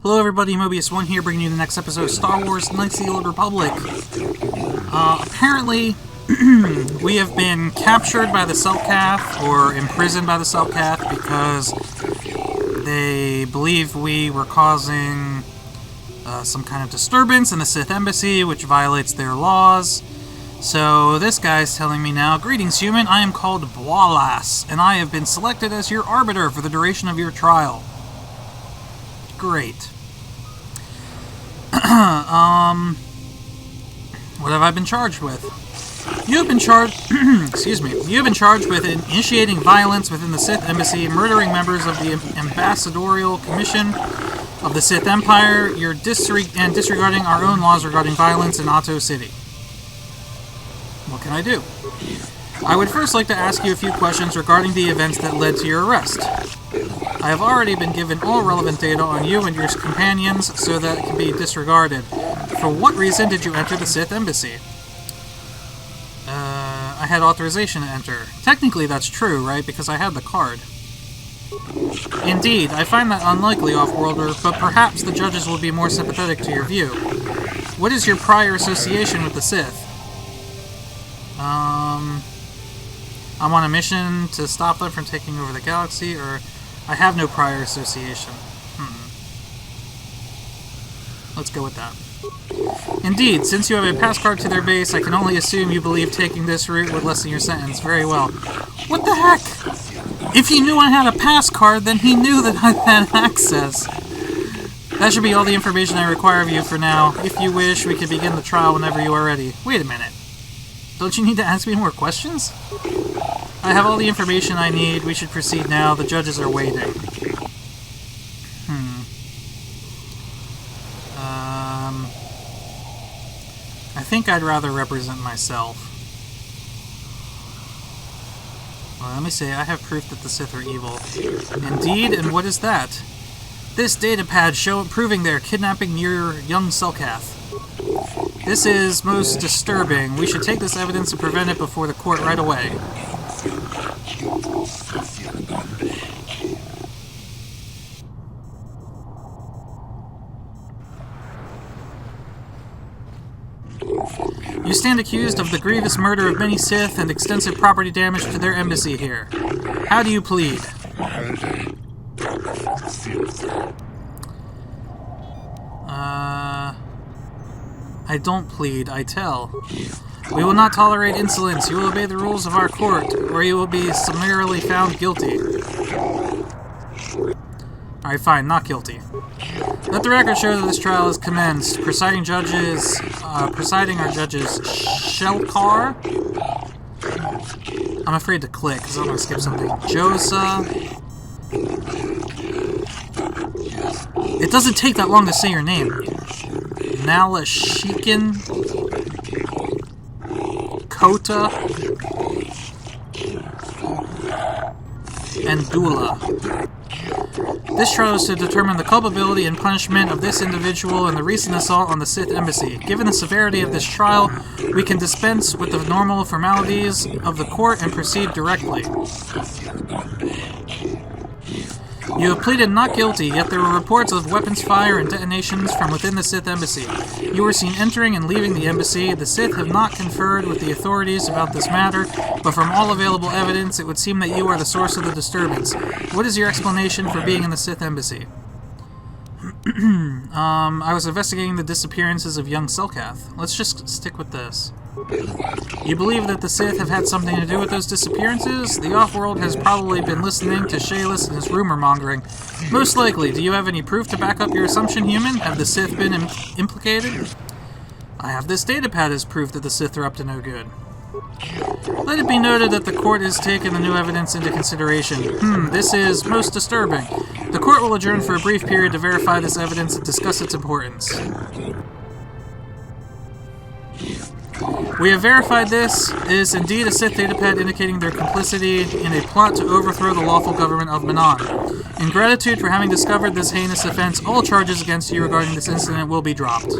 Hello everybody, Mobius1 here, bringing you the next episode of Star Wars Knights of the Old Republic. Apparently, we have been captured by the Selkath, or imprisoned by the Selkath, because they believe we were causing some kind of disturbance in the Sith Embassy, which violates their laws. So this guy's telling me now, "Greetings, human, I am called Boalas, and I have been selected as your arbiter for the duration of your trial." Great. What have I been charged with? You have been charged, excuse me, you have been charged with initiating violence within the Sith Embassy, murdering members of the Ambassadorial Commission of the Sith Empire, and disregarding our own laws regarding violence in Otto City. What can I do? I would first like to ask you a few questions regarding the events that led to your arrest. I have already been given all relevant data on you and your companions, so that it can be disregarded. For what reason did you enter the Sith Embassy? I had authorization to enter. Technically that's true, right? Because I had the card. Indeed, I find that unlikely, Off-Worlder, but perhaps the judges will be more sympathetic to your view. What is your prior association with the Sith? I'm on a mission to stop them from taking over the galaxy, or I have no prior association. Let's go with that. Indeed, since you have a pass card to their base, I can only assume you believe taking this route would lessen your sentence. Very well. What the heck? If he knew I had a pass card, then he knew that I had access. That should be all the information I require of you for now. If you wish, we can begin the trial whenever you are ready. Wait a minute. Don't you need to ask me more questions? I have all the information I need. We should proceed now. The judges are waiting. I think I'd rather represent myself. Well, let me say, I have proof that the Sith are evil. Indeed, and what is that? This datapad proving they're kidnapping your young Selkath. This is most disturbing. We should take this evidence and prevent it before the court right away. You stand accused of the grievous murder of many Sith and extensive property damage to their embassy here. How do you plead? I don't plead, I tell. We will not tolerate insolence. You will obey the rules of our court, or you will be summarily found guilty. Alright, fine, not guilty. Let the record show that this trial is commenced. Presiding are judges Shelkar. I'm afraid to click, because I'm going to skip something. Josa. It doesn't take that long to say your name. Nalashikin. Kota. And Dula. This trial is to determine the culpability and punishment of this individual in the recent assault on the Sith Embassy. Given the severity of this trial, we can dispense with the normal formalities of the court and proceed directly. You have pleaded not guilty, yet there were reports of weapons fire and detonations from within the Sith Embassy. You were seen entering and leaving the embassy. The Sith have not conferred with the authorities about this matter, but from all available evidence, it would seem that you are the source of the disturbance. What is your explanation for being in the Sith Embassy? I was investigating the disappearances of young Selkath. Let's just stick with this. You believe that the Sith have had something to do with those disappearances? The off-world has probably been listening to Shayless and his rumor-mongering. Most likely. Do you have any proof to back up your assumption, human? Have the Sith been implicated? I have this datapad as proof that the Sith are up to no good. Let it be noted that the court has taken the new evidence into consideration. This is most disturbing. The court will adjourn for a brief period to verify this evidence and discuss its importance. We have verified this. It is indeed a Sith datapad indicating their complicity in a plot to overthrow the lawful government of Manaan. In gratitude for having discovered this heinous offense, all charges against you regarding this incident will be dropped.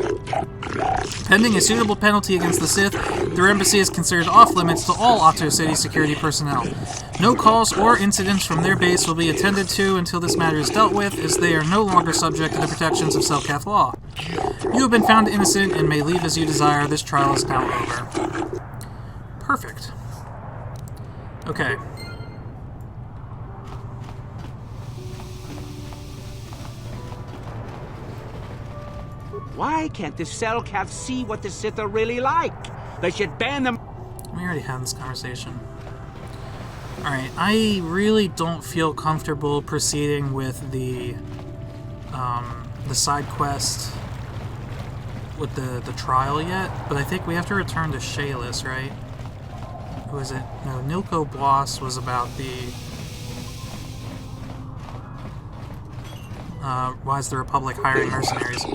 Pending a suitable penalty against the Sith, their embassy is considered off-limits to all Otto City security personnel. No calls or incidents from their base will be attended to until this matter is dealt with, as they are no longer subject to the protections of Selkath law. You have been found innocent and may leave as you desire. This trial is now over. Perfect. Okay. Why can't the Selkath see what the Sith are really like? They should ban them. We already had this conversation. Alright, I really don't feel comfortable proceeding with the side quest with the trial yet, but I think we have to return to Shayless, right? Who is it? No, Nilko Bloss was about the why is the Republic hiring mercenaries?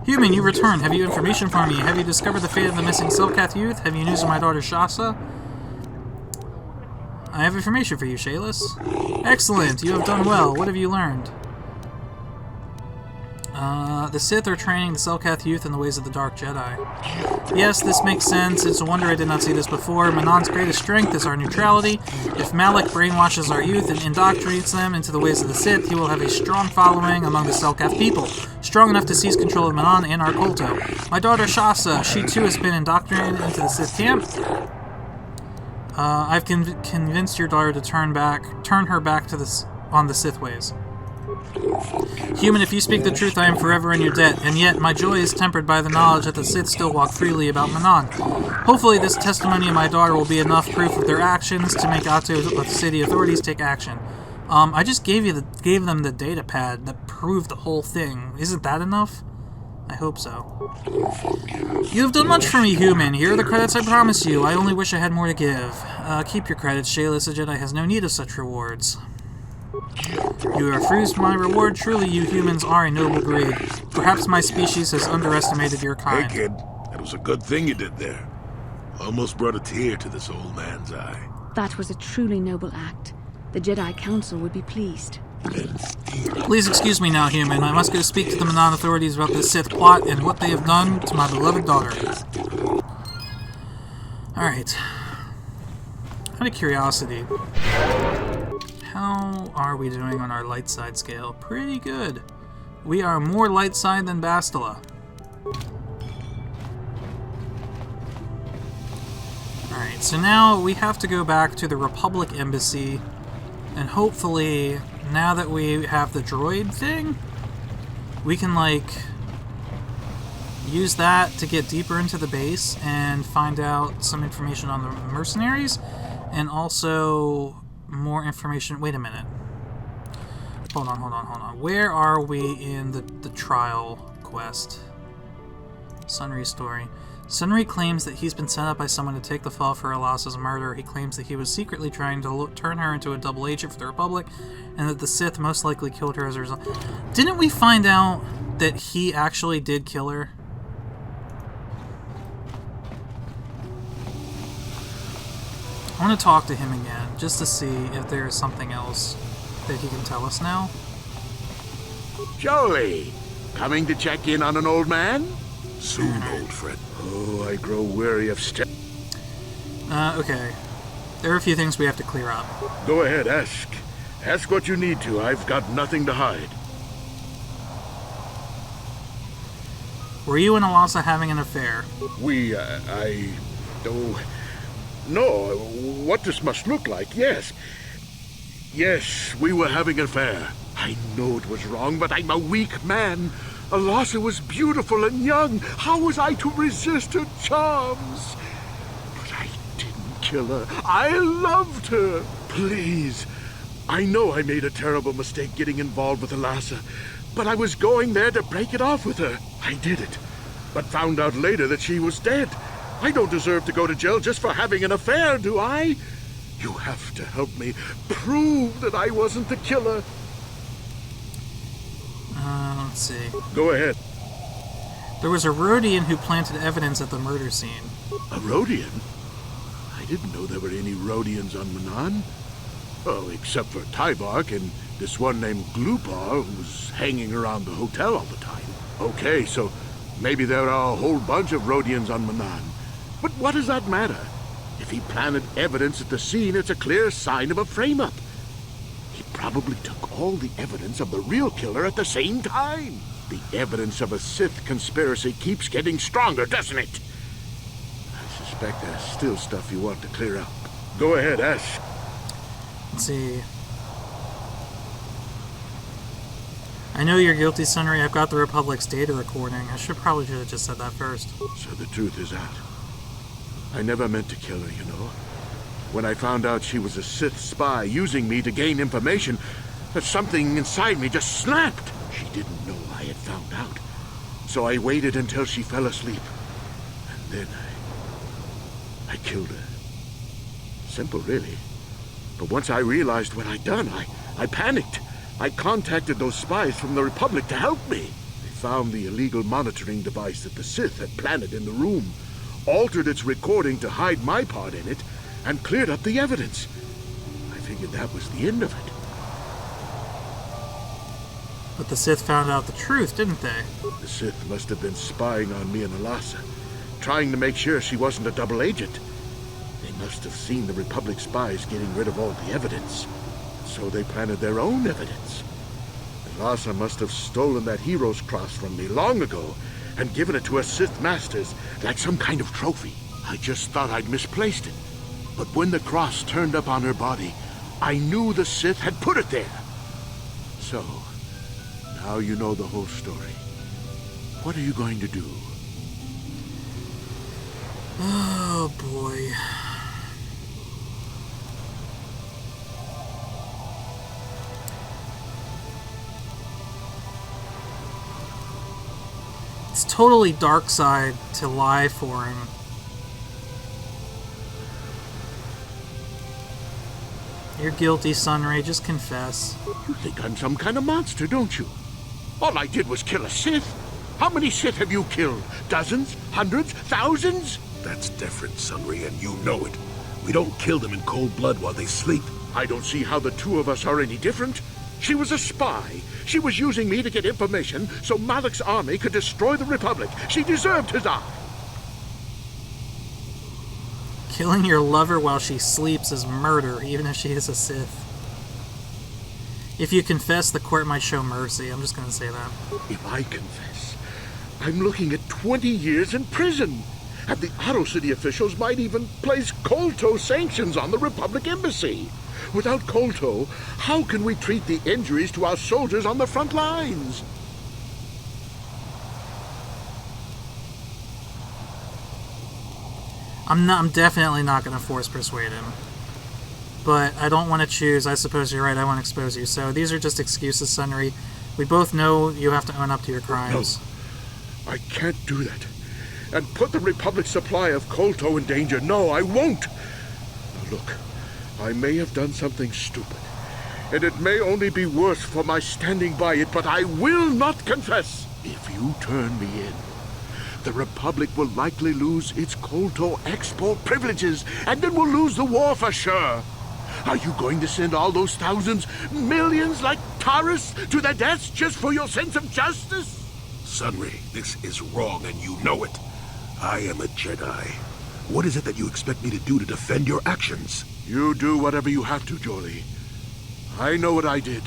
Human, you return. Have you information for me? Have you discovered the fate of the missing Selkath youth? Have you news of my daughter Shasa? I have information for you, Shayless. Excellent, you have done well. What have you learned? The Sith are training the Selkath youth in the ways of the Dark Jedi. Yes, this makes sense. It's a wonder I did not see this before. Manaan's greatest strength is our neutrality. If Malak brainwashes our youth and indoctrinates them into the ways of the Sith, he will have a strong following among the Selkath people, strong enough to seize control of Manaan and our Kolto. My daughter Shasa, she too has been indoctrinated into the Sith camp. I've convinced your daughter to turn her back to on the Sith ways. Human, if you speak the truth, I am forever in your debt, and yet my joy is tempered by the knowledge that the Sith still walk freely about Manaan. Hopefully this testimony of my daughter will be enough proof of their actions to make Otto City authorities take action. I just gave them the data pad that proved the whole thing. Isn't that enough? I hope so. You have done much for me, Human. Here are the credits I promised you. I only wish I had more to give. Keep your credits, Shayless. A Jedi has no need of such rewards. You have refused my reward. Truly, you humans are a noble breed. Perhaps my species has underestimated your kind. Hey, kid. That was a good thing you did there. Almost brought a tear to this old man's eye. That was a truly noble act. The Jedi Council would be pleased. Please excuse me now, Human. I must go speak to the Manaan authorities about the Sith plot and what they have done to my beloved daughter. Alright. Out of curiosity, how are we doing on our light side scale? Pretty good. We are more light side than Bastila. Alright, so now we have to go back to the Republic Embassy, and hopefully, now that we have the droid thing, we can, like, use that to get deeper into the base and find out some information on the mercenaries, and also more information. Wait a minute. Hold on. Where are we in the trial quest? Sunry's story. Sunry claims that he's been sent up by someone to take the fall for Alas's murder. He claims that he was secretly trying to turn her into a double agent for the Republic, and that the Sith most likely killed her as a result. Didn't we find out that he actually did kill her? I want to talk to him again, just to see if there is something else that he can tell us now. Joey, coming to check in on an old man? Soon, old friend. Oh, I grow weary of Okay. There are a few things we have to clear up. Go ahead, ask. Ask what you need to. I've got nothing to hide. Were you and Alasa having an affair? No, what this must look like, yes. Yes, we were having an affair. I know it was wrong, but I'm a weak man. Alasa was beautiful and young. How was I to resist her charms? But I didn't kill her. I loved her. Please. I know I made a terrible mistake getting involved with Alasa, but I was going there to break it off with her. I did it, but found out later that she was dead. I don't deserve to go to jail just for having an affair, do I? You have to help me prove that I wasn't the killer. Let's see. Go ahead. There was a Rodian who planted evidence at the murder scene. A Rodian? I didn't know there were any Rodians on Manaan. Oh, except for Tyvark and This one named Glupar who was hanging around the hotel all the time. Okay, so maybe there are a whole bunch of Rhodians on Manaan. But what does that matter? If he planted evidence at the scene, it's a clear sign of a frame-up. He probably took all the evidence of the real killer at the same time. The evidence of a Sith conspiracy keeps getting stronger, doesn't it? I suspect there's still stuff you want to clear up. Go ahead, ask. Let's see. I know you're guilty, Sunray. I've got the Republic's data recording. I should have just said that first. So the truth is out. I never meant to kill her, you know. When I found out she was a Sith spy using me to gain information, something inside me just snapped. She didn't know I had found out. So I waited until she fell asleep. And then I killed her. Simple, really. But once I realized what I'd done, I panicked. I contacted those spies from the Republic to help me. They found the illegal monitoring device that the Sith had planted in the room, altered its recording to hide my part in it, and cleared up the evidence. I figured that was the end of it. But the Sith found out the truth, didn't they? The Sith must have been spying on me and Alasa, trying to make sure she wasn't a double agent. They must have seen the Republic spies getting rid of all the evidence, so they planted their own evidence. Alasa must have stolen that hero's cross from me long ago and given it to her Sith masters like some kind of trophy. I just thought I'd misplaced it. But when the cross turned up on her body, I knew the Sith had put it there. So, now you know the whole story. What are you going to do? Oh, boy. It's totally dark side to lie for him. You're guilty, Sunray. Just confess. You think I'm some kind of monster, don't you? All I did was kill a Sith. How many Sith have you killed? Dozens? Hundreds? Thousands? That's different, Sunray, and you know it. We don't kill them in cold blood while they sleep. I don't see how the two of us are any different. She was a spy. She was using me to get information so Malak's army could destroy the Republic. She deserved his eye. Killing your lover while she sleeps is murder, even if she is a Sith. If you confess, the court might show mercy. I'm just gonna say that. If I confess, I'm looking at 20 years in prison. And the Otto City officials might even place KOTOR sanctions on the Republic Embassy. Without KOTOR, how can we treat the injuries to our soldiers on the front lines? I'm definitely not going to force persuade him. But I don't want to choose. I suppose you're right. I want to expose you. So these are just excuses, Sunray. We both know you have to own up to your crimes. No, I can't do that. And put the Republic's supply of KOTOR in danger. No, I won't. Now look, I may have done something stupid. And it may only be worse for my standing by it, but I will not confess. If you turn me in, the Republic will likely lose its KOTOR export privileges, and then we'll lose the war for sure. Are you going to send all those thousands, millions like Taurus to their deaths just for your sense of justice? Sunray, this is wrong, and you know it. I am a Jedi. What is it that you expect me to do to defend your actions? You do whatever you have to, Jolie. I know what I did.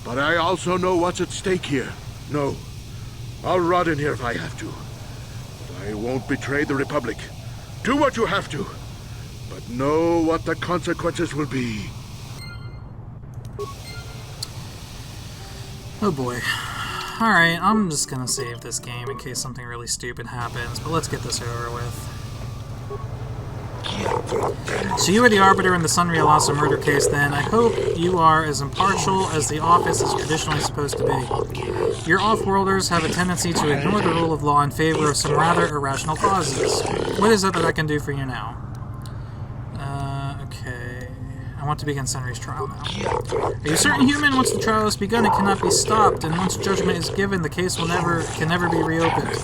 But I also know what's at stake here. No, I'll rot in here if I have to. But I won't betray the Republic. Do what you have to. But know what the consequences will be. Oh boy. Alright, I'm just gonna save this game in case something really stupid happens, but let's get this over with. So you are the arbiter in the Sunray Alasa murder case, then. I hope you are as impartial as the office is traditionally supposed to be. Your off-worlders have a tendency to ignore the rule of law in favor of some rather irrational causes. What is it that I can do for you now? Okay. I want to begin Sunray's trial now. Are you certain, human? Once the trial has begun, it cannot be stopped, and once judgment is given, the case can never be reopened.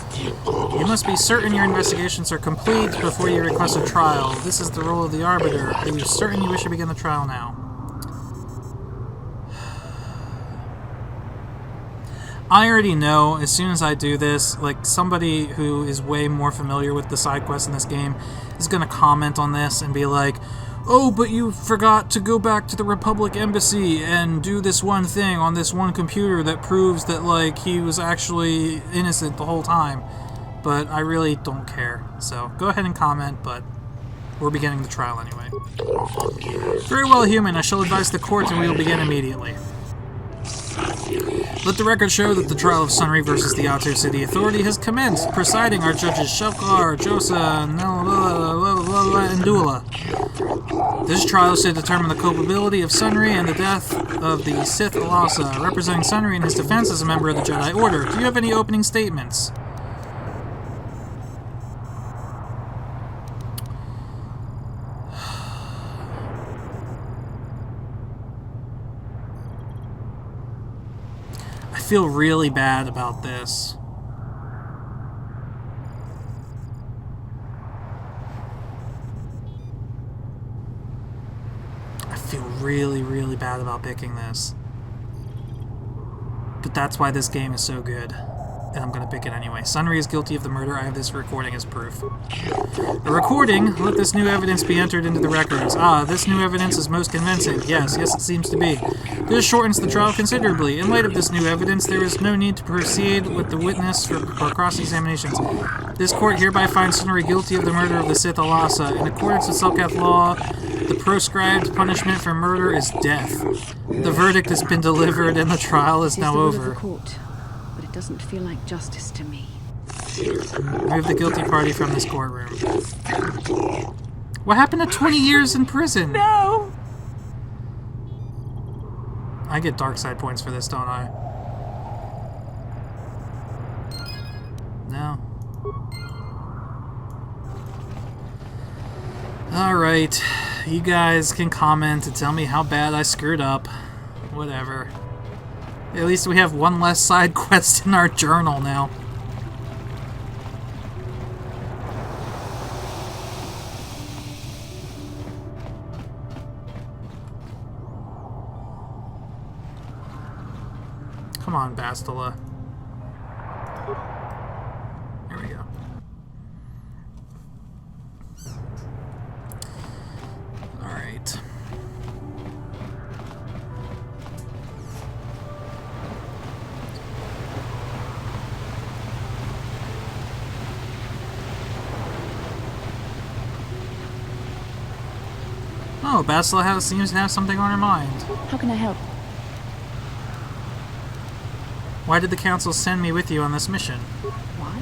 You must be certain your investigations are complete before you request a trial. This is the role of the arbiter. Are you certain you wish to begin the trial now? I already know as soon as I do this, like, somebody who is way more familiar with the side quests in this game is going to comment on this and be like, oh, but you forgot to go back to the Republic Embassy and do this one thing on this one computer that proves that, like, he was actually innocent the whole time. But I really don't care. So go ahead and comment, but we're beginning the trial anyway. Very well, human. I shall advise the court and we will begin immediately. Let the record show that the trial of Sunry versus the Outer City Authority has commenced. Presiding are judges Shelkar, Josa, and Dula. This trial should determine the culpability of Sunry and the death of the Sith Alasa. Representing Sunry in his defense as a member of the Jedi Order. Do you have any opening statements? I feel really bad about this. I feel really, really bad about picking this. But that's why this game is so good. And I'm gonna pick it anyway. Sunry is guilty of the murder. I have this recording as proof. A recording? Let this new evidence be entered into the records. Ah, this new evidence is most convincing. Yes, it seems to be. This shortens the trial considerably. In light of this new evidence, there is no need to proceed with the witness for cross-examinations. This court hereby finds Sunry guilty of the murder of the Sith Alasa. In accordance with Selkath law, the proscribed punishment for murder is death. The verdict has been delivered and the trial is now over. It doesn't feel like justice to me. Remove the guilty party from this courtroom. What happened to 20 years in prison? No! I get dark side points for this, don't I? No. Alright. You guys can comment and tell me how bad I screwed up. Whatever. At least we have one less side quest in our journal now. Come on, Bastila. Here we go. Alright. Oh, Bastila seems to have something on her mind. How can I help? Why did the Council send me with you on this mission? Why?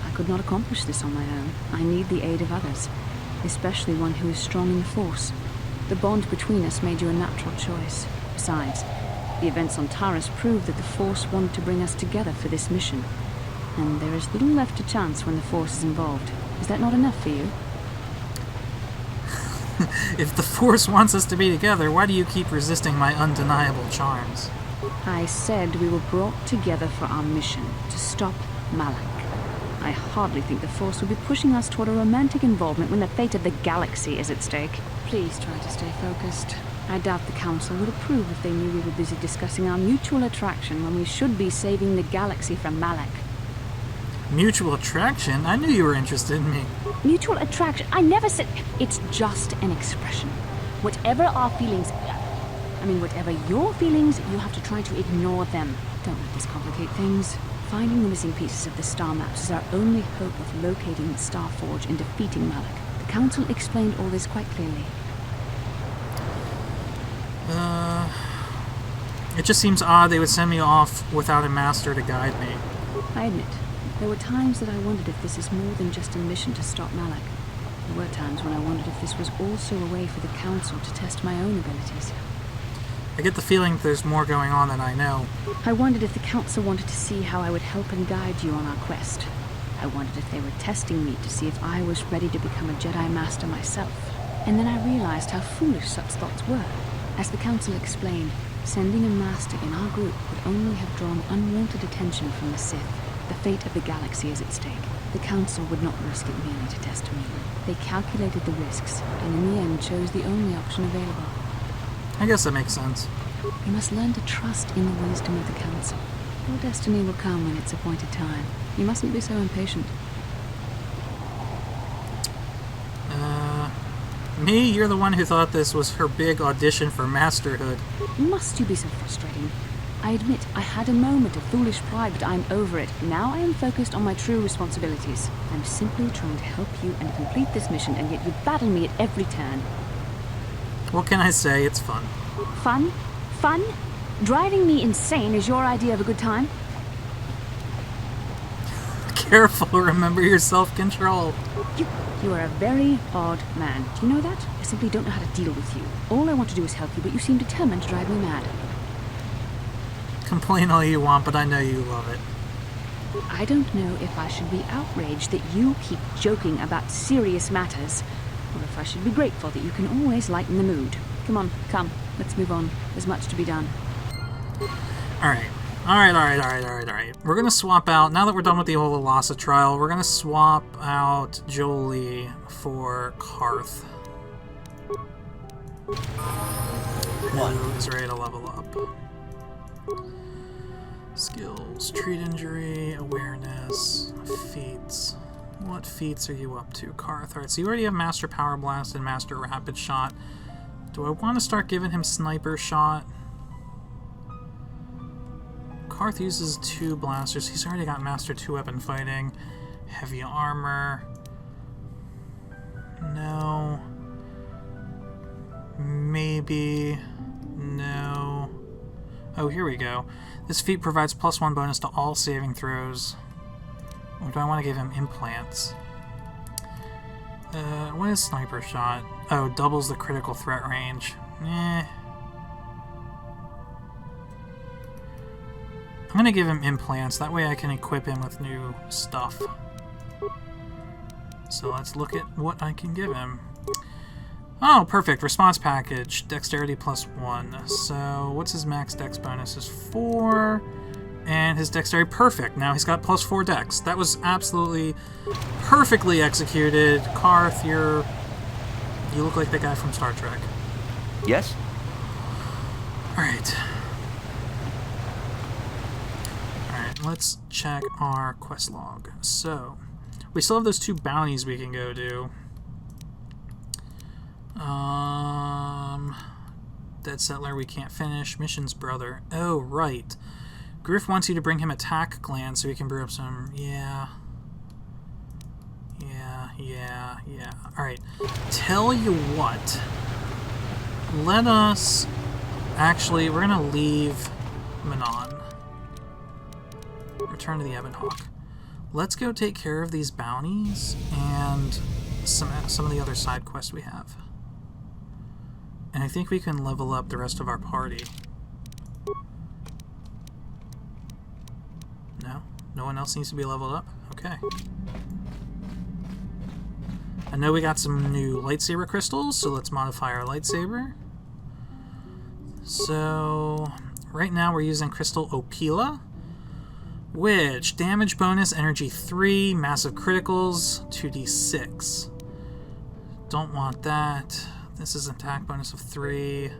I could not accomplish this on my own. I need the aid of others, especially one who is strong in the Force. The bond between us made you a natural choice. Besides, the events on Taris prove that the Force wanted to bring us together for this mission. And there is little left to chance when the Force is involved. Is that not enough for you? If the Force wants us to be together, why do you keep resisting my undeniable charms? I said we were brought together for our mission, to stop Malak. I hardly think the Force would be pushing us toward a romantic involvement when the fate of the galaxy is at stake. Please try to stay focused. I doubt the Council would approve if they knew we were busy discussing our mutual attraction when we should be saving the galaxy from Malak. Mutual attraction? I knew you were interested in me. Mutual attraction? I never said... It's just an expression. Whatever our feelings... whatever your feelings, you have to try to ignore them. Don't let this complicate things. Finding the missing pieces of the star maps is our only hope of locating the Star Forge and defeating Malak. The Council explained all this quite clearly. It just seems odd they would send me off without a master to guide me. I admit, there were times that I wondered if this is more than just a mission to stop Malak. There were times when I wondered if this was also a way for the Council to test my own abilities. I get the feeling that there's more going on than I know. I wondered if the Council wanted to see how I would help and guide you on our quest. I wondered if they were testing me to see if I was ready to become a Jedi Master myself. And then I realized how foolish such thoughts were. As the Council explained, sending a Master in our group would only have drawn unwanted attention from the Sith. The fate of the galaxy is at stake. The Council would not risk it merely to test me. They calculated the risks, and in the end chose the only option available. I guess that makes sense. We must learn to trust in the wisdom of the Council. Your destiny will come when it's appointed time. You mustn't be so impatient. Me? You're the one who thought this was her big audition for masterhood. Must you be so frustrating? I admit I had a moment of foolish pride, but I'm over it. Now I am focused on my true responsibilities. I'm simply trying to help you and complete this mission, and yet you battle me at every turn. What can I say? It's fun. Fun? Fun? Driving me insane is your idea of a good time? Careful, remember your self-control. You are a very odd man. Do you know that? I simply don't know how to deal with you. All I want to do is help you, but you seem determined to drive me mad. Complain all you want, but I know you love it. I don't know if I should be outraged that you keep joking about serious matters, or if I should be grateful that you can always lighten the mood. Come on, come. Let's move on. There's much to be done. Alright. We're gonna swap out, now that we're done with the Ololasa trial, we're gonna swap out Jolie for Karth. Who is ready to level up. Skills, treat injury, awareness, feats. What feats are you up to, Karth? Alright, so you already have Master Power Blast and Master Rapid Shot. Do I want to start giving him Sniper Shot? Karth uses 2 blasters. He's already got Master 2-Weapon Fighting. Heavy Armor. No. Maybe. No. Oh, here we go. This feat provides +1 bonus to all saving throws. Or do I want to give him implants? What is Sniper Shot? Oh, doubles the critical threat range. I'm gonna give him implants, that way I can equip him with new stuff. So let's look at what I can give him. Oh, perfect. Response package. Dexterity +1. So what's his max dex bonus? Is 4. And his dexterity, perfect. Now he's got +4 dex. That was absolutely perfectly executed. Karth, you look like the guy from Star Trek. Yes? Alright. Let's check our quest log. So, we still have those 2 bounties we can go do. Dead Settler we can't finish. Missions Brother. Oh, right. Griff wants you to bring him attack gland so he can brew up some... Yeah. Alright. Tell you what. Let us... Actually, we're gonna leave Manaan. Return to the Ebon Hawk. Let's go take care of these bounties and some of the other side quests we have. And I think we can level up the rest of our party. No? No one else needs to be leveled up? Okay. I know we got some new lightsaber crystals, so let's modify our lightsaber. So, right now we're using Crystal Opila, which damage bonus, energy 3, massive criticals, 2d6. Don't want that. This is attack bonus of 3,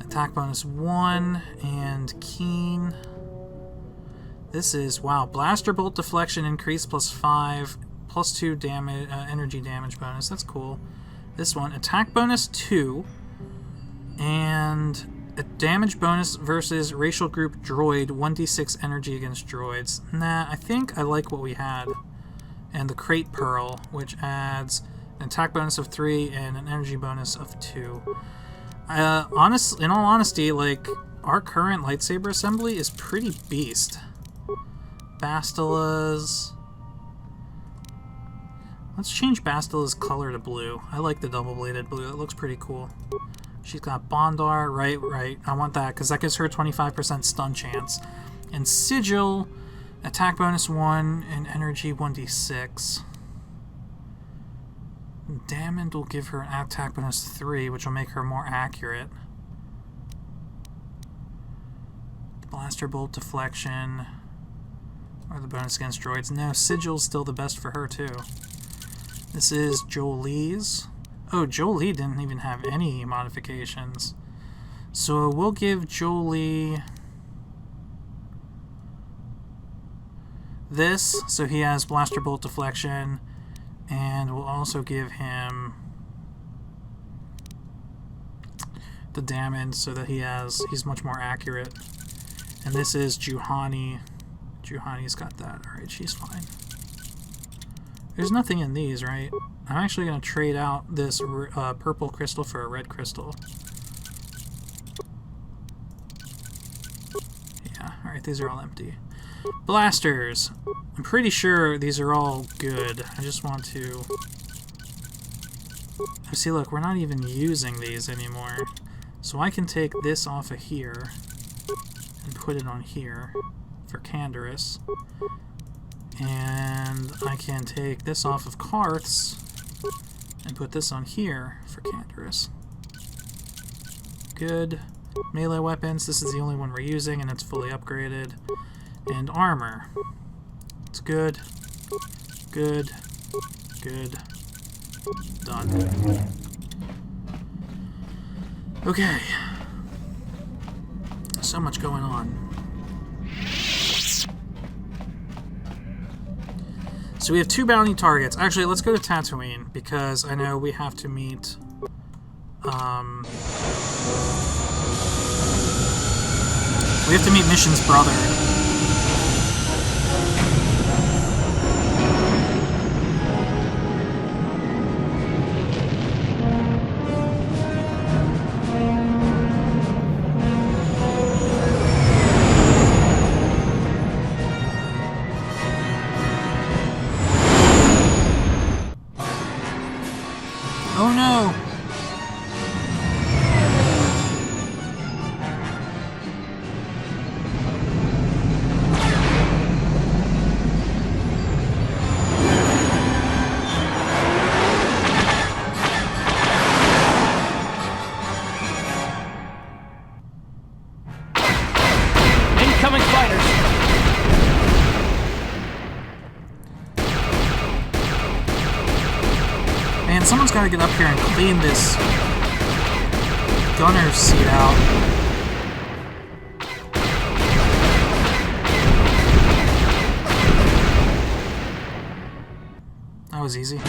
attack bonus 1, and keen. This is, wow, blaster bolt deflection increase +5, +2 damage, energy damage bonus. That's cool. This one, attack bonus 2, and a damage bonus versus racial group droid, 1d6 energy against droids. Nah, I think I like what we had. And the Crate Pearl, which adds an attack bonus of 3 and an energy bonus of 2. In all honesty, like, our current lightsaber assembly is pretty beast. Bastila's... Let's change Bastila's color to blue. I like the double-bladed blue. It looks pretty cool. She's got Bondar, right. I want that, because that gives her a 25% stun chance. And Sigil, attack bonus 1 and energy 1d6. Damned will give her an attack bonus 3, which will make her more accurate. Blaster bolt deflection. Or the bonus against droids. No, Sigil's still the best for her, too. This is Jolie's. Oh, Jolie didn't even have any modifications. So we'll give Jolie... this, so he has blaster bolt deflection, and we'll also give him the damage so that he's much more accurate. And this is Juhani. Juhani's got that. Alright, she's fine. There's nothing in these, right? I'm actually going to trade out this purple crystal for a red crystal. Yeah, alright, these are all empty. Blasters! I'm pretty sure these are all good. I just want to... Oh, see, look, we're not even using these anymore. So I can take this off of here and put it on here for Canderous. And I can take this off of Karth's and put this on here for Canderous. Good. Melee weapons, this is the only one we're using and it's fully upgraded. And armor. It's good. Good. Good. Done. Okay. So much going on. So we have 2 bounty targets. Actually, let's go to Tatooine, because I know we have to meet... we have to meet Mission's brother. Oh no! Incoming fighters! Man, someone's got to get up here and clean this gunner seat out. That was easy.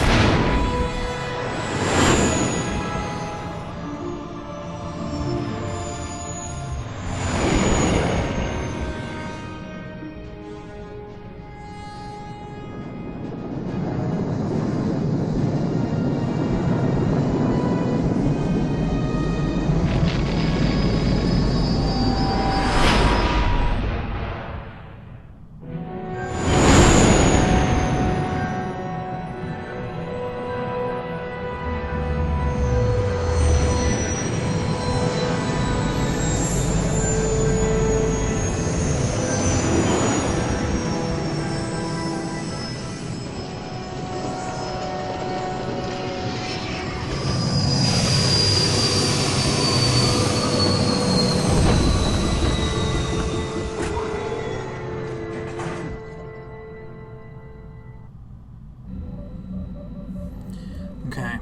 Okay.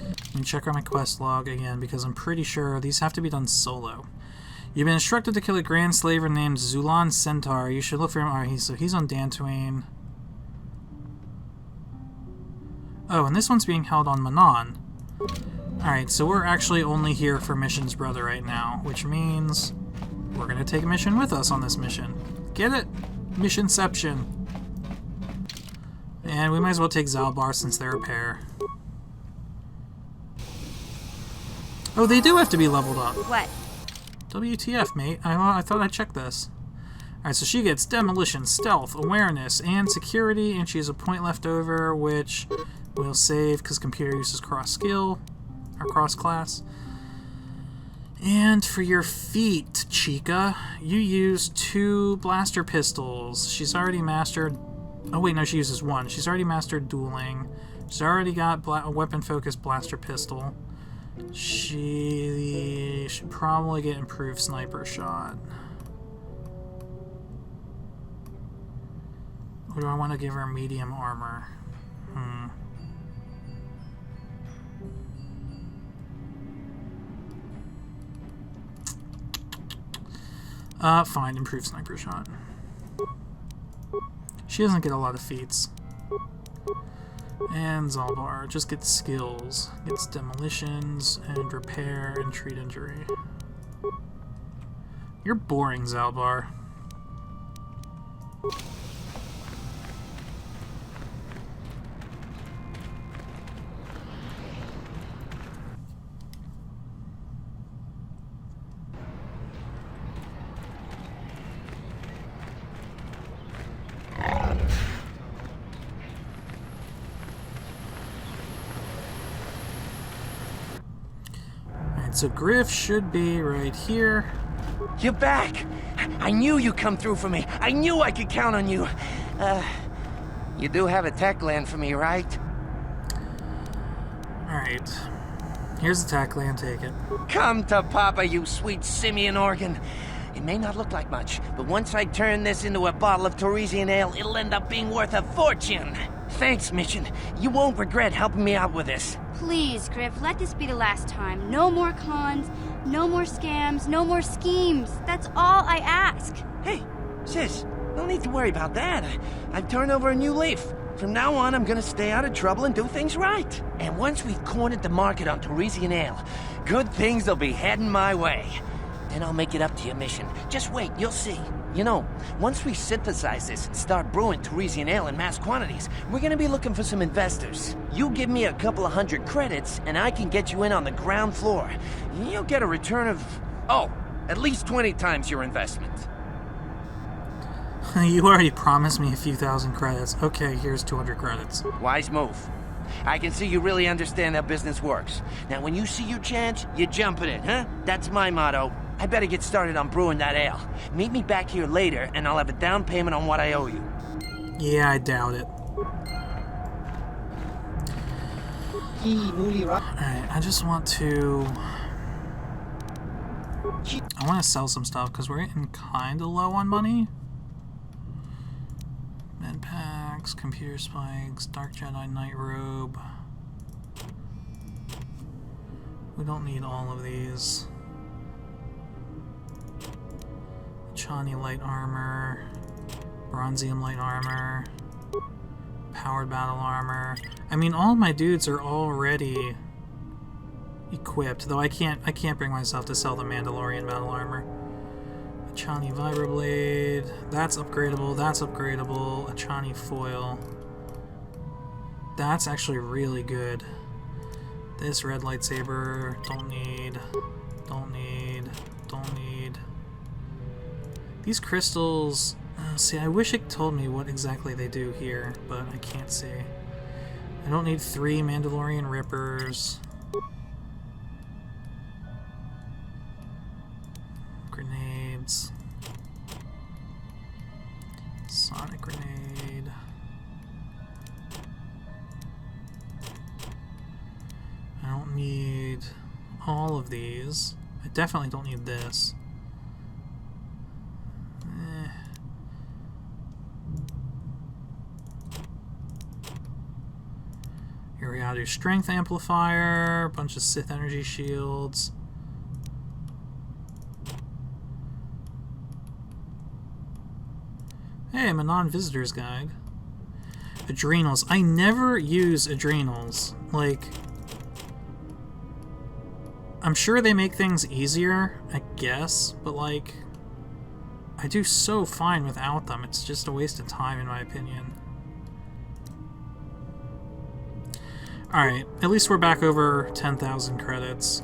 Let me check out my quest log again, because I'm pretty sure these have to be done solo. You've been instructed to kill a grand slaver named Zulan Centaur. You should look for him. Alright, so he's on Dantooine. Oh, and this one's being held on Manaan. Alright, so we're actually only here for Mission's brother right now, which means we're going to take Mission with us on this mission. Get it? Missionception. And we might as well take Zalbar since they're a pair. Oh, they do have to be leveled up. What? WTF, mate. I thought I checked this. Alright, so she gets Demolition, Stealth, Awareness, and Security, and she has a point left over, which we'll save because computer uses cross-skill, or cross-class. And for your feat, Chica, you use 2 blaster pistols. She's already mastered... Oh wait, no, she uses 1. She's already mastered dueling. She's already got a weapon-focused blaster pistol. She should probably get improved sniper shot. Or do I want to give her medium armor? Fine, improved sniper shot. She doesn't get a lot of feats. And Zalbar just gets skills. Gets demolitions and repair and treat injury. You're boring, Zalbar. So Griff should be right here. You're back! I knew you'd come through for me. I knew I could count on you. You do have a tech land for me, right? Alright. Here's the tack land, take it. Come to Papa, you sweet simian organ. It may not look like much, but once I turn this into a bottle of Torresian ale, it'll end up being worth a fortune. Thanks, Mission. You won't regret helping me out with this. Please, Griff, let this be the last time. No more cons, no more scams, no more schemes. That's all I ask. Hey, sis, no need to worry about that. I've turned over a new leaf. From now on, I'm gonna stay out of trouble and do things right. And once we've cornered the market on Torresian ale, good things will be heading my way. Then I'll make it up to your Mission. Just wait, you'll see. You know, once we synthesize this and start brewing Torresian ale in mass quantities, we're gonna be looking for some investors. You give me a couple of 100 credits, and I can get you in on the ground floor. You'll get a return of, at least 20 times your investment. You already promised me a few thousand credits. Okay, here's 200 credits. Wise move. I can see you really understand how business works. Now, when you see your chance, you jump at it, huh? That's my motto. I better get started on brewing that ale. Meet me back here later, and I'll have a down payment on what I owe you. Yeah, I doubt it. Alright, I just want to... I want to sell some stuff, because we're getting kind of low on money. Med packs, computer spikes, Dark Jedi Night Robe. We don't need all of these. Chani light armor, Bronzium light armor, powered battle armor. I mean, all of my dudes are already equipped, though I can't bring myself to sell the Mandalorian battle armor. A Chani vibroblade, that's upgradable, that's upgradable. A Chani foil, that's actually really good. This red lightsaber, don't need. These crystals, see, I wish it told me what exactly they do here, but I can't see. I don't need 3 Mandalorian Rippers. Grenades. Sonic grenade. I don't need all of these. I definitely don't need this. Here we gotta do strength amplifier, bunch of Sith energy shields. Hey, I'm a non-visitor's guide. Adrenals. I never use adrenals. Like, I'm sure they make things easier, I guess, but like, I do so fine without them. It's just a waste of time, in my opinion. Alright, at least we're back over 10,000 credits.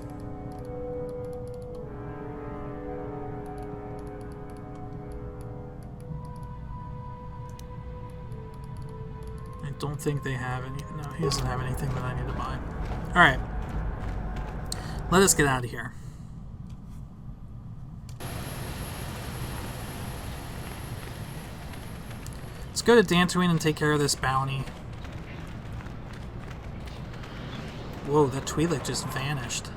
I don't think they have any. No, he doesn't have anything that I need to buy. Alright. Let us get out of here. Let's go to Dantooine and take care of this bounty. Whoa, that Twi'lek just vanished.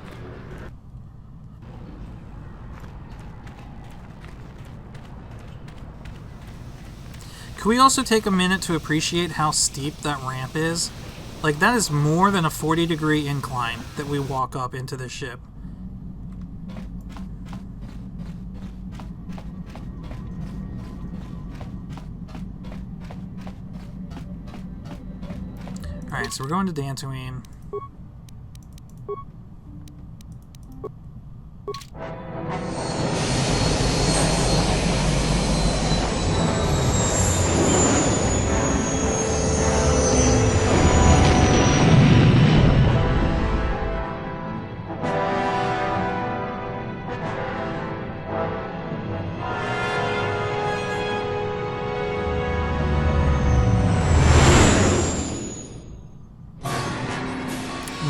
Can we also take a minute to appreciate how steep that ramp is? Like, that is more than a 40-degree incline that we walk up into the ship. Alright, so we're going to Dantooine.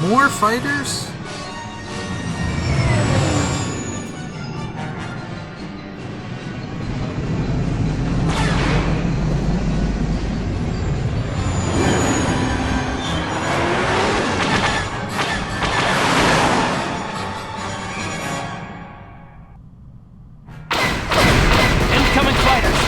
More fighters? Incoming fighters!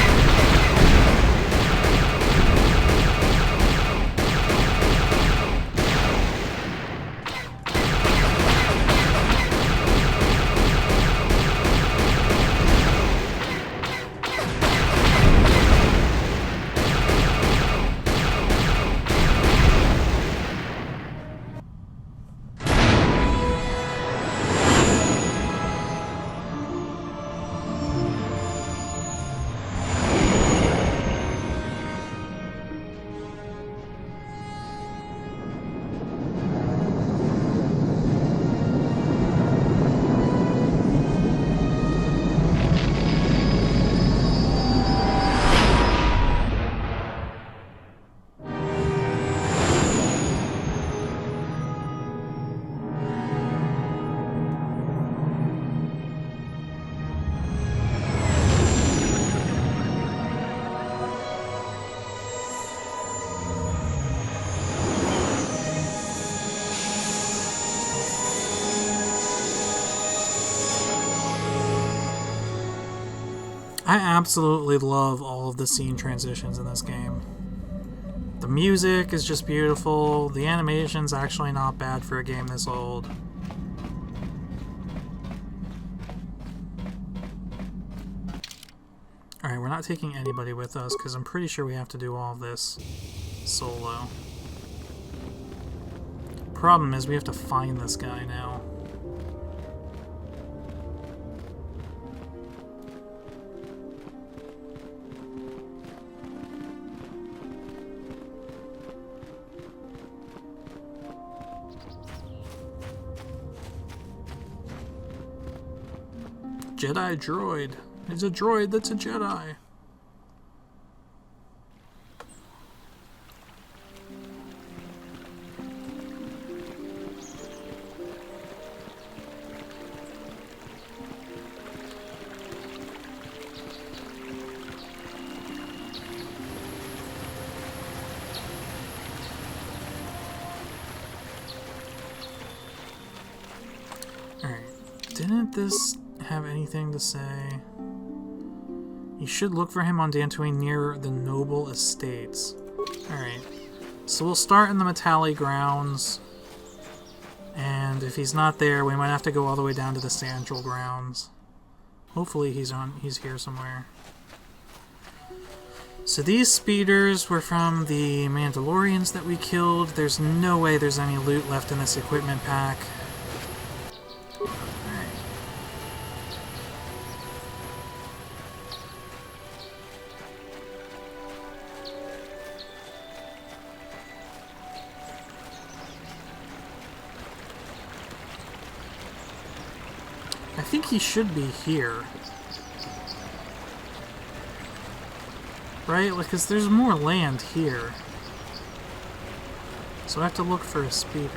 I absolutely love all of the scene transitions in this game. The music is just beautiful. The animation's actually not bad for a game this old. Alright, we're not taking anybody with us because I'm pretty sure we have to do all of this solo. Problem is we have to find this guy now. Jedi droid. It's a droid that's a Jedi. Alright. Didn't this have anything to say? You should look for him on Dantooine near the Noble Estates. Alright. So we'll start in the Metalli grounds. And if he's not there, we might have to go all the way down to the Sandral grounds. Hopefully he's here somewhere. So these speeders were from the Mandalorians that we killed. There's no way there's any loot left in this equipment pack. I think he should be here. Right? Because there's more land here. So I have to look for a speeder.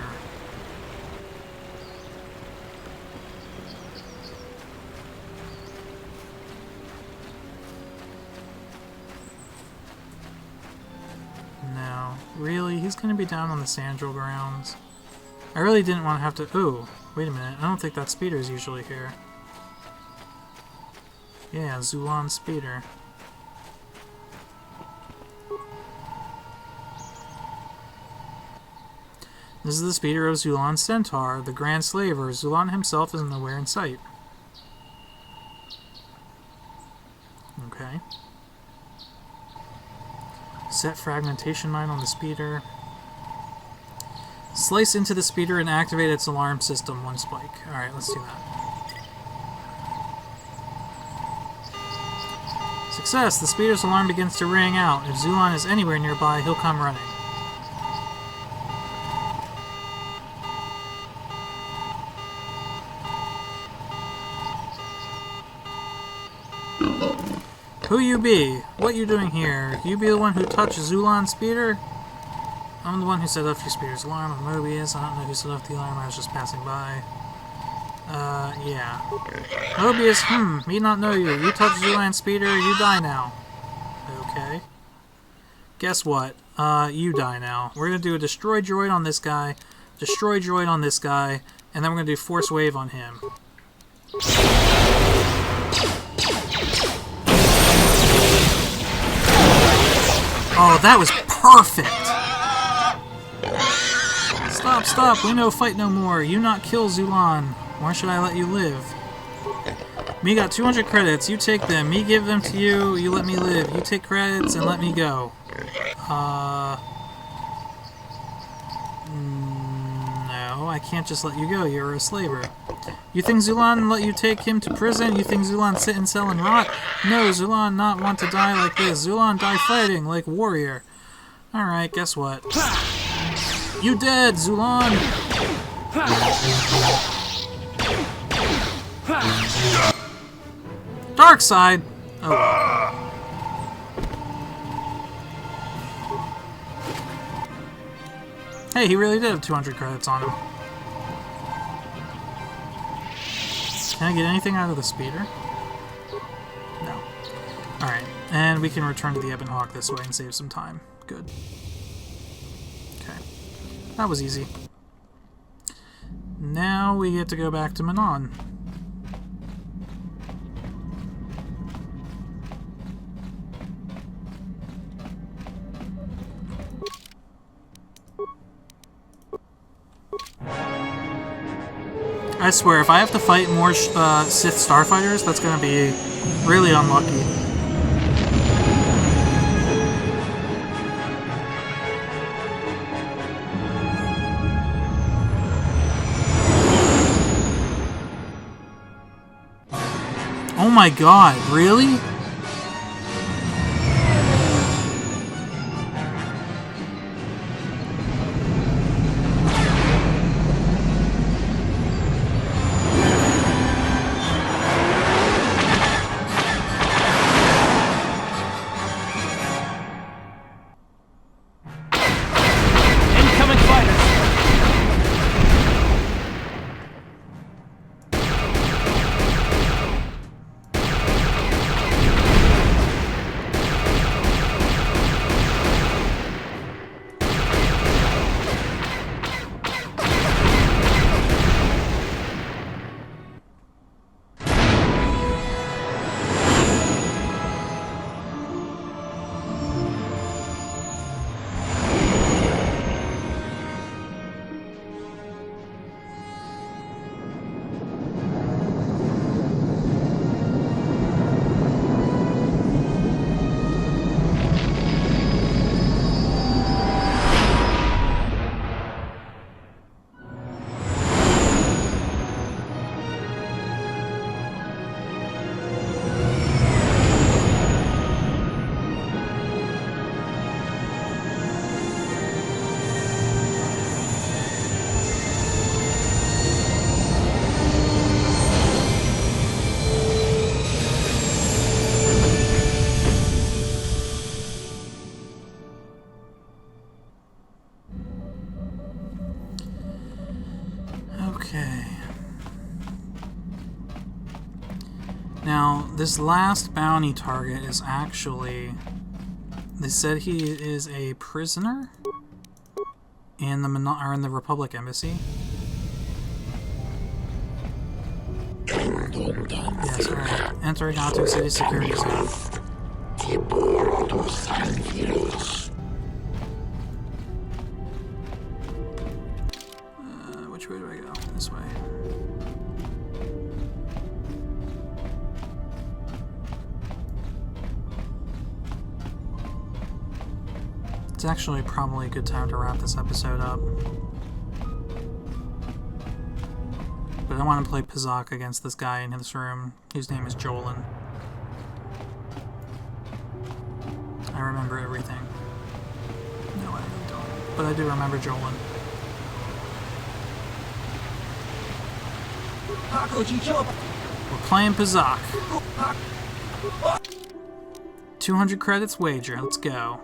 No. Really? He's going to be down on the Sandral grounds. I really didn't want to have to... Ooh. Wait a minute, I don't think that speeder's usually here. Yeah, Zulan speeder. This is the speeder of Zulan Centaur, the Grand Slaver. Zulan himself is nowhere in sight. Okay. Set fragmentation mine on the speeder. Slice into the speeder and activate its alarm system. 1 spike. Alright, let's do that. Success! The speeder's alarm begins to ring out. If Zulon is anywhere nearby, he'll come running. Who you be? What you doing here? You be the one who touched Zulon's speeder? I'm the one who set off your speeder's alarm. I'm Mobius. I don't know who set off the alarm. I was just passing by. Yeah. Mobius, me not know you. You touch Zulon's speeder, you die now. Okay. Guess what? You die now. We're gonna do a destroy droid on this guy, destroy droid on this guy, and then we're gonna do force wave on him. Oh, that was perfect! Stop, stop, we no fight no more. You not kill Zulon. Why should I let you live? Me got 200 credits, you take them. Me give them to you, you let me live. You take credits and let me go. No, I can't just let you go. You're a slaver. You think Zulon let you take him to prison? You think Zulon sit in cell and rot? No, Zulon not want to die like this. Zulon die fighting, like warrior. Alright, guess what? You dead, Zulon! Dark side! Oh. Hey, he really did have 200 credits on him. Can I get anything out of the speeder? No. Alright, and we can return to the Ebon Hawk this way and save some time. Good. Okay. That was easy. Now we get to go back to Manaan. I swear, if I have to fight more Sith starfighters, that's gonna be really unlucky. Oh my god, really? Okay. Now, this last bounty target is actually... They said he is a prisoner in the Republic Embassy. Yes, alright. Enter Gato City Security Zone. Which way do I go? This way. It's actually probably a good time to wrap this episode up. I want to play Pizak against this guy in this room, whose name is Jolin. I remember everything. No, I really don't. But I do remember Jolin. We're playing Pizak. 200 credits wager. Let's go.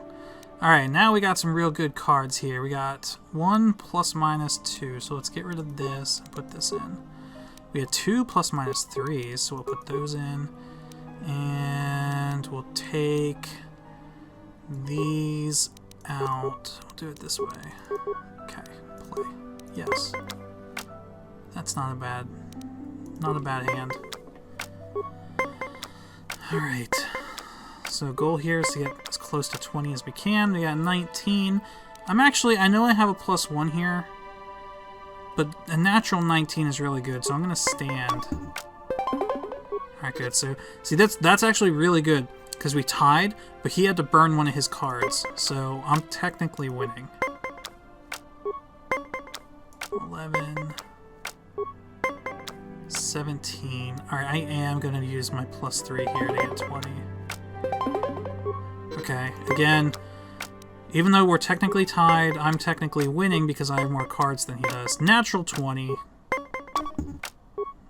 Alright, now we got some real good cards here. We got 1 ± 2, so let's get rid of this and put this in. We had 2 ± 3, so we'll put those in. And we'll take these out. We'll do it this way. Okay, play. Yes. That's not a bad hand. Alright. So goal here is to get as close to 20 as we can. We got 19. I know I have a +1 here, but a natural 19 is really good, so I'm gonna stand. Alright, good. So see, that's actually really good because we tied, but he had to burn one of his cards, so I'm technically winning. 11, 17. Alright, I am gonna use my +3 here to get 20. Okay, again, even though we're technically tied, I'm technically winning because I have more cards than he does. Natural 20.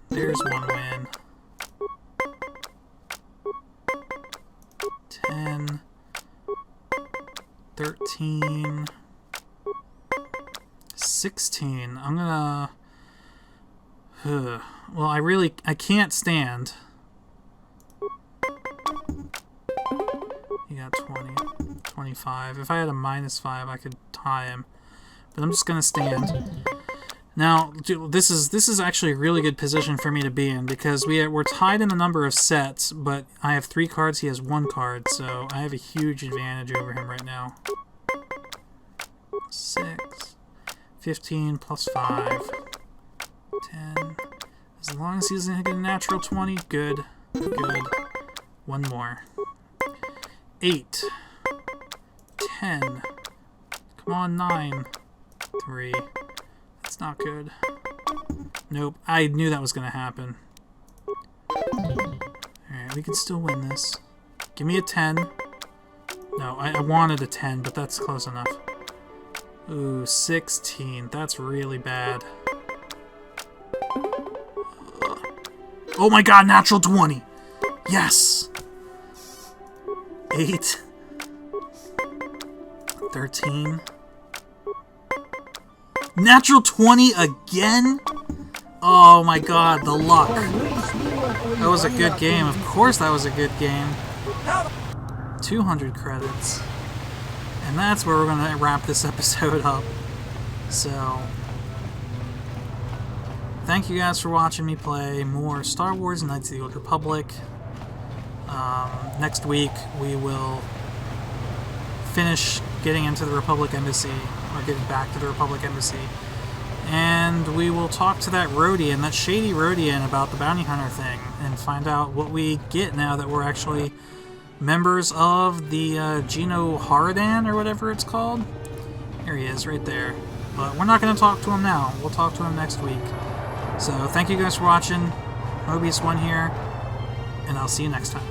There's one win. 10. 13. 16. I'm gonna... Well, I can't stand. You got 20, 25. If I had a -5, I could tie him. But I'm just gonna stand. Now, dude, this is actually a really good position for me to be in because we're tied in the number of sets, but I have 3 cards, he has 1 card, so I have a huge advantage over him right now. 6, 15 + 5, 10. As long as he doesn't get a natural 20, good, good. One more. 8, 10, come on, 9, 3, that's not good. Nope, I knew that was going to happen. Alright, we can still win this. Give me a 10. No, I wanted a 10, but that's close enough. Ooh, 16, that's really bad. Oh my god, natural 20! Yes! 8, 13, natural 20 again? Oh my god, the luck. That was a good game. Of course that was a good game. 200 credits. And that's where we're going to wrap this episode up. So, thank you guys for watching me play more Star Wars Knights of the Old Republic. Next week we will finish getting into the Republic Embassy, or getting back to the Republic Embassy, and we will talk to that Rodian, that shady Rodian, about the bounty hunter thing, and find out what we get now that we're actually members of the Geno Haradan, or whatever it's called. Here he is, right there. But we're not going to talk to him now. We'll talk to him next week. So thank you guys for watching. Mobius1 here, and I'll see you next time.